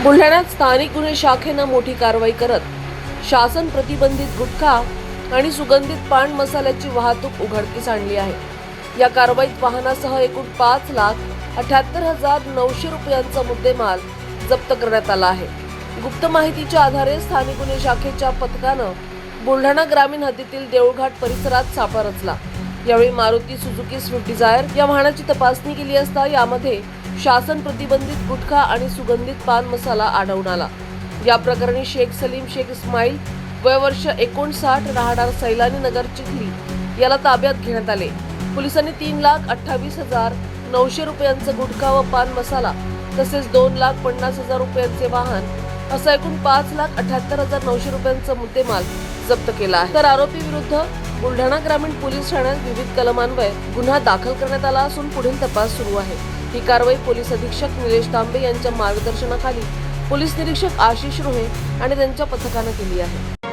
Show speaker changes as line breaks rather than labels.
बुलढाण्यात स्थानिक गुन्हे शाखेनं मोठी कारवाई करत शासन प्रतिबंधित गुटखा आणि सुगंधित पान मसाल्याची वाहतूक उघडकीस आणली आहे। या कारवाईत वाहनासह एकूण 5,78,900 रुपयांचा मुद्देमाल जप्त करण्यात आला आहे। गुप्त माहितीच्या आधारे स्थानिक गुन्हे शाखेच्या पथकानं बुलढाणा ग्रामीण हद्दीतील देऊळघाट परिसरात सापळा रचला। यावेळी मारुती सुझुकी स्विफ्ट डिझायर या वाहनाची तपासणी केली असता यामध्ये शासन प्रतिबंधित गुटखा आणि सुगंधित पान मसाला आढळून आला। या प्रकरणी शेख सलीम शेख इस्माईल वय वर्ष 59 राहणार सैलानी नगर चिखली याला ताब्यात घेण्यात आले। पोलिसांनी 3,28,900 रुपयांचा गुटखा व पान मसाला तसेच 2,50,000 रुपयांचे वाहन असा एकूण 5,78,900 रुपयांचा मुद्देमाल जप्त केला आहे। तर आरोपी विरुद्ध बुलढाणा ग्रामीण पोलीस ठाण्यात विविध कलमान्वये गुन्हा दाखल करण्यात आला असून पुढील तपास सुरू आहे। ही कारवाई पोलीस अधीक्षक निलेश तांबे यांच्या मार्गदर्शनाखाली पोलीस निरीक्षक आशिष रोहे आणि त्यांच्या पथकाने केली आहे।